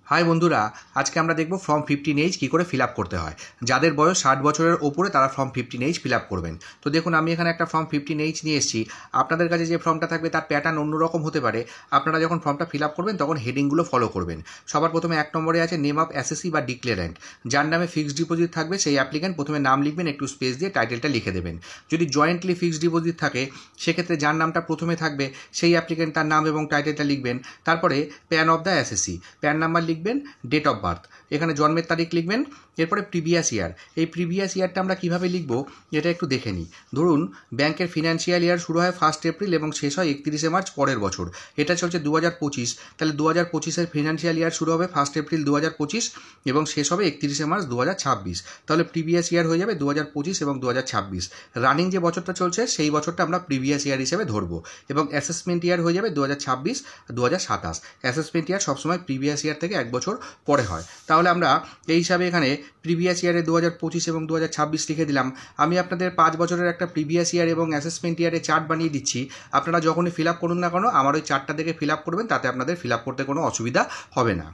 High বন্ধুরা, আজকে আমরা দেখব ফর্ম 15H কী করে ফিল আপ করতে হয়। যাদের বয়স 60 বছরের ওপরে তারা ফর্ম 15H ফিল আপ করবেন। তো দেখুন, আমি এখানে একটা ফর্ম 15H নিয়ে এসেছি। আপনাদের কাছে যে ফর্মটা থাকবে তার প্যাটার্ন অন্যরকম হতে পারে। আপনারা যখন ফর্মটা ফিল আপ করবেন তখন হেডিংগুলো ফলো করবেন। সবার প্রথমে 1 নম্বরে আছে নেম অফ অ্যাসেসি বা ডিক্লেরেন্ট। যার নামে ফিক্সড ডিপোজিট থাকবে সেই অ্যাপ্লিক্যান্ট প্রথমে নাম লিখবেন, একটু স্পেস দিয়ে টাইটেলটা লিখে দেবেন। যদি জয়েন্টলি ফিক্সড ডিপোজিট থাকে সেক্ষেত্রে যার নামটা প্রথমে থাকবে সেই অ্যাপ্লিক্যান্ট তার নাম এবং টাইটেলটা লিখবেন। তারপরে pan of the অ্যাসেসি, pan number লিখবেন, ডেট অফ বার্থ, এখানে জন্মের তারিখ লিখবেন। এরপরে প্রিভিয়াস ইয়ার, এই প্রিভিয়াস ইয়ারটা আমরা কীভাবে লিখব এটা একটু দেখে নিই। ধরুন ব্যাংকের ফিনান্সিয়াল ইয়ার শুরু হয় 1 এপ্রিল এবং শেষ হয় 31 মার্চ পরের বছর। এটা চলছে 2025, তাহলে 2025-এর ফিনান্সিয়াল ইয়ার শুরু হবে 1 এপ্রিল 2025 এবং শেষ হবে 31 মার্চ 2026। তাহলে প্রিভিয়াস ইয়ার হয়ে যাবে 2025 এবং 2026। রানিং যে বছরটা চলছে সেই বছরটা আমরা প্রিভিয়াস ইয়ার হিসেবে ধরবো এবং অ্যাসেসমেন্ট ইয়ার হয়ে যাবে 2026 2027। অ্যাসেসমেন্ট ইয়ার সবসময় প্রিভিয়াস ইয়ার থেকে 1 বছর পরে হয়। তাহলে আমরা এই হিসাবে এখানে প্রিভিয়াস ইয়ারে 2025 এবং 2026 লিখে দিলাম। আমি আপনাদের 5 বছরের একটা প্রিভিয়াস ইয়ার এবং অ্যাসেসমেন্ট ইয়ারে চার্ট বানিয়ে দিচ্ছি। আপনারা যখনই ফিল আপ করুন না কেন আমার ওই চার্টটা দেখে ফিল আপ করবেন, তাতে আপনাদের ফিল আপ করতে কোনো অসুবিধা হবে না।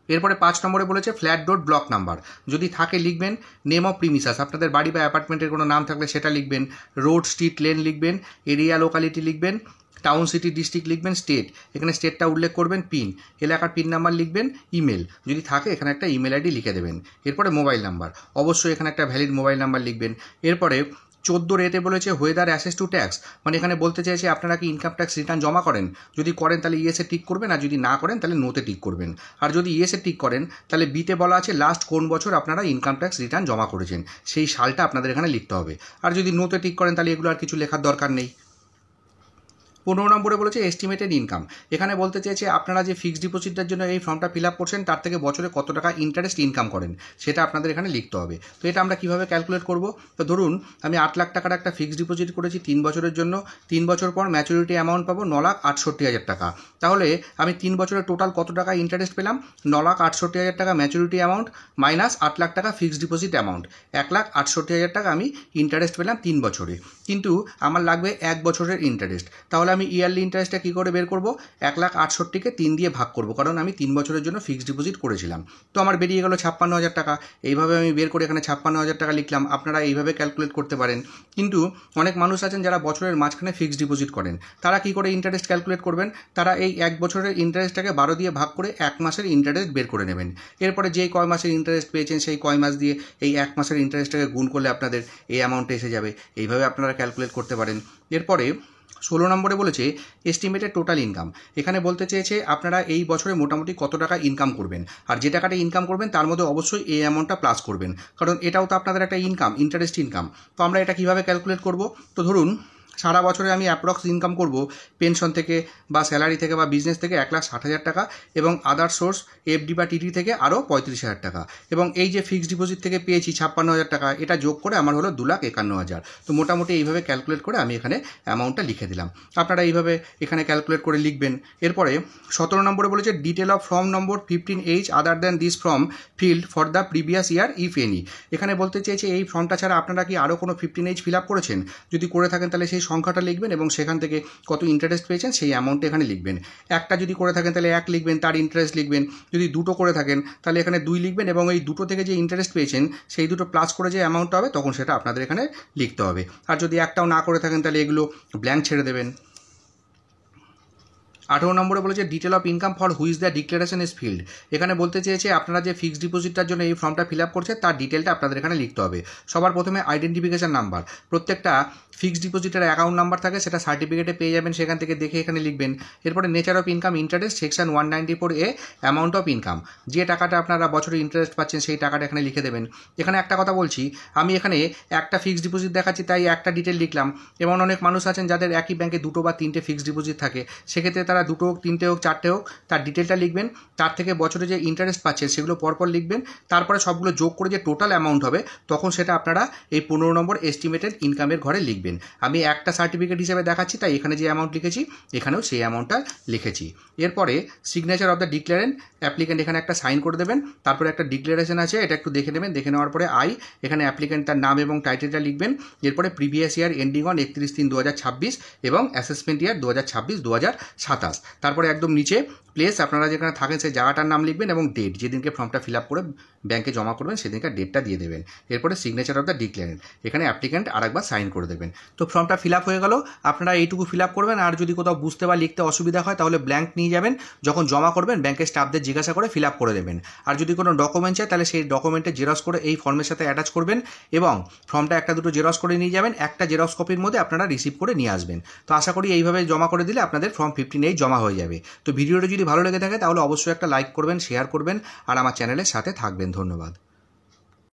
এরপরে 5 নম্বরে বলেছে ফ্ল্যাট ডোর ব্লক নাম্বার, যদি থাকে লিখবেন। নেম অফ প্রিমিসাস, আপনাদের বাড়ি বা অ্যাপার্টমেন্টের কোনো নাম থাকলে সেটা লিখবেন। রোড, স্ট্রিট, লেন লিখবেন। এরিয়া, লোকালিটি লিখবেন। টাউন, সিটি, ডিস্ট্রিক্ট লিখবেন। স্টেট, এখানে স্টেটটা উল্লেখ করবেন। পিন, এলাকার পিন নাম্বার লিখবেন। ইমেল, যদি থাকে এখানে একটা ইমেল আইডি লিখে দেবেন। এরপরে মোবাইল নাম্বার, অবশ্যই এখানে একটা ভ্যালিড মোবাইল নাম্বার লিখবেন। এরপরে 14 রেতে বলেছে হোয়েদার অ্যাসেস টু ট্যাক্স, মানে এখানে বলতে চাইছে আপনারা কি ইনকাম ট্যাক্স রিটার্ন জমা করেন। যদি করেন তাহলে ইয়েসে টিক করবেন, আর যদি না করেন তাহলে নোতে টিক করবেন। আর যদি ইয়েসে টিক করেন তাহলে বিতে বলা আছে লাস্ট কোন বছর আপনারা ইনকাম ট্যাক্স রিটার্ন জমা করেছেন সেই সালটা আপনাদের এখানে লিখতে হবে। আর যদি নোতে টিক করেন তাহলে এগুলো আর কিছু লেখার দরকার নেই। 15 নম্বরে বলেছে এস্টিমেটেড ইনকাম, এখানে বলতে চেয়েছে আপনারা যে ফিক্সড ডিপোজিটের জন্য এই ফর্মটা ফিল আপ করছেন তার থেকে বছরে কত টাকা ইন্টারেস্ট ইনকাম করেন সেটা আপনাদের এখানে লিখতে হবে। তো এটা আমরা কীভাবে ক্যালকুলেট করব? তো ধরুন আমি 8 লাখ টাকার একটা ফিক্সড ডিপোজিট করেছি 3 বছরের জন্য। 3 বছর পর ম্যাচুরিটি অ্যামাউন্ট পাবো 9,68,000 টাকা। তাহলে আমি 3 বছরের টোটাল কত টাকা ইন্টারেস্ট পেলাম? 9,68,000 টাকা ম্যাচুরিটি অ্যামাউন্ট মাইনাস 8 লাখ টাকা ফিক্সড ডিপোজিট অ্যামাউন্ট, 1,68,000 টাকা আমি ইন্টারেস্ট পেলাম 3 বছরে। কিন্তু আমার লাগবে 1 বছরের ইন্টারেস্ট। তাহলে আমি ইয়ারলি ইন্টারেস্টটা কী করে বের করব? 1,68,000-কে 3 দিয়ে ভাগ করব, কারণ আমি 3 বছরের জন্য ফিক্সড ডিপোজিট করেছিলাম। তো আমার বেরিয়ে গেল 56,000 টাকা। এইভাবে আমি বের করে এখানে 56,000 টাকা লিখলাম। আপনারা এইভাবে ক্যালকুলেট করতে পারেন। কিন্তু অনেক মানুষ আছেন যারা বছরের মাঝখানে ফিক্সড ডিপোজিট করেন, তারা কী করে ইন্টারেস্ট ক্যালকুলেট করবেন? তারা এই 1 বছরের ইন্টারেস্টটাকে 12 দিয়ে ভাগ করে 1 মাসের ইন্টারেস্ট বের করে নেবেন। এরপরে যেই কয় মাসের ইন্টারেস্ট পেয়েছেন সেই কয় মাস দিয়ে এই 1 মাসের ইন্টারেস্টটাকে গুণ করলে আপনাদের এই অ্যামাউন্টে এসে যাবে। এইভাবে আপনারা ক্যালকুলেট করতে পারেন। এরপরে 16 নম্বরে বলেছে এস্টিমেটেড টোটাল ইনকাম, এখানে বলতে চেয়েছে আপনারা এই বছরে মোটামুটি কত টাকা ইনকাম করবেন, আর যে টাকাটা ইনকাম করবেন তার মধ্যে অবশ্যই এই অ্যামাউন্টটা প্লাস করবেন, কারণ এটাও তো আপনাদের একটা ইনকাম, ইন্টারেস্ট ইনকাম। তো আমরা এটা কীভাবে ক্যালকুলেট করব? তো ধরুন সারা বছরে আমি অ্যাপ্রক্স ইনকাম করব পেনশন থেকে বা স্যালারি থেকে বা বিজনেস থেকে 1,60,000 টাকা এবং আদার সোর্স এফডি বা টিটি থেকে আরও 35,000 টাকা, এবং এই যে ফিক্সড ডিপোজিট থেকে পেয়েছি 56,000 টাকা, এটা যোগ করে আমার হলো 2,51,000। তো মোটামুটি এইভাবে ক্যালকুলেট করে আমি এখানে অ্যামাউন্টটা লিখে দিলাম। আপনারা এইভাবে এখানে ক্যালকুলেট করে লিখবেন। এরপরে 17 নম্বরে বলেছে detail of form number 15H other than this form field for the previous year if any, এখানে বলতে চেয়েছে এই ফর্মটা ছাড়া আপনারা কি আরও কোনো 15H ফিল আপ করেছেন? যদি করে থাকেন তাহলে সেই সংখ্যাটা লিখবেন এবং সেখান থেকে কত ইন্টারেস্ট পেয়েছেন সেই অ্যামাউন্টটা এখানে লিখবেন। একটা যদি করে থাকেন তাহলে 1 লিখবেন, তার ইন্টারেস্ট লিখবেন। যদি দুটো করে থাকেন তাহলে এখানে 2 লিখবেন এবং এই দুটো থেকে যে ইন্টারেস্ট পেয়েছেন সেই দুটো প্লাস করে যে অ্যামাউন্টটা হবে তখন সেটা আপনাদের এখানে লিখতে হবে। আর যদি একটাও না করে থাকেন তাহলে এগুলো ব্ল্যাঙ্ক ছেড়ে দেবেন। 18 নম্বরে বলেছে detail of income for which the declaration is field, এখানে বলতে চেয়েছে আপনারা যে ফিক্সড ডিপোজিটটার জন্য এই ফর্মটা ফিল আপ করছে তার ডিটেলটা আপনাদের এখানে লিখতে হবে। সবার প্রথমে আইডেন্টিফিকেশন নাম্বার, প্রত্যেকটা ফিক্সড ডিপোজিটের অ্যাকাউন্ট নাম্বার থাকে, সেটা সার্টিফিকেটে পেয়ে যাবেন, সেখান থেকে দেখে এখানে লিখবেন। এরপরে nature of income interest section 194A amount of income, যে টাকাটা আপনারা বছরে ইন্টারেস্ট পাচ্ছেন সেই টাকাটা এখানে লিখে দেবেন। এখানে একটা কথা বলছি, আমি এখানে একটা ফিক্সড ডিপোজিট দেখাচ্ছি তাই একটা ডিটেল লিখলাম, এবং অনেক মানুষ আছেন যাদের একই ব্যাংকে 2 বা 3টে ফিক্সড ডিপোজিট থাকে, সেক্ষেত্রে তারা 2 হোক 3টে হোক 4টে হোক তার ডিটেলটা লিখবেন। তার থেকে বছরে যে ইন্টারেস্ট পাচ্ছেন সেগুলো পরপর লিখবেন। তারপরে সবগুলো যোগ করে যে টোটাল অ্যামাউন্ট হবে তখন সেটা আপনারা এই 15 নম্বর এস্টিমেটেড ইনকামের ঘরে লিখবেন। আমি একটা সার্টিফিকেট হিসেবে দেখাচ্ছি তাই এখানে যে অ্যামাউন্ট লিখেছি এখানেও সেই অ্যামাউন্টটা লিখেছি। এরপরে সিগনেচার অফ দ্য ডিক্লারেন্ট অ্যাপ্লিক্যান্ট, এখানে একটা সাইন করে দেবেন। তারপরে একটা ডিক্লারেশন আছে, এটা একটু দেখে নেবেন। দেখে নেওয়ার পরে এখানে অ্যাপ্লিক্যান্ট তার নাম এবং টাইটেলটা লিখবেন। এরপরে প্রিভিয়াস ইয়ার এন্ডিং অন 31/3/2026 এবং অ্যাসেসমেন্ট ইয়ার 2026-2027। প্লাস তারপরে একদম নিচে প্লেস আপনারা যেখানে থাকেন সেই জায়গাটার নাম লিখবেন এবং ডেট, যেদিনকে ফর্মটা ফিল আপ করে ব্যাংকে জমা করবেন সেদিনকার ডেটটা দিয়ে দেবেন। এরপরে সিগনেচার অফ দ্য ডিক্লারেন্ট, এখানে অ্যাপ্লিক্যান্ট আরেকবার সাইন করে দেবেন। তো ফর্মটা ফিল আপ হয়ে গেল, আপনারা এইটুকু ফিল আপ করবেন। আর যদি কোথাও বুঝতে বা লিখতে অসুবিধা হয় তাহলে ব্ল্যাঙ্ক নিয়ে যাবেন, যখন জমা করবেন ব্যাংকের স্টাফদের জিজ্ঞাসা করে ফিল আপ করে দেবেন। আর যদি কোনো ডকুমেন্ট চায় তাহলে সেই ডকুমেন্টে জেরক্স করে এই ফর্মের সাথে অ্যাটাচ করবেন এবং ফর্মটা একটা দুটো জেরক্স করে নিয়ে যাবেন, একটা জেরক্স কপির মধ্যে আপনারা রিসিভ করে নিয়ে আসবেন। তো আশা করি এইভাবে জমা করে দিলে আপনাদের ফর্ম 15A জমা হয়ে যাবে। তো ভিডিওটা যদি ভালো লেগে থাকে তাহলে অবশ্যই একটা লাইক করবেন, শেয়ার করবেন আর আমার চ্যানেলের সাথে থাকবেন। ধন্যবাদ।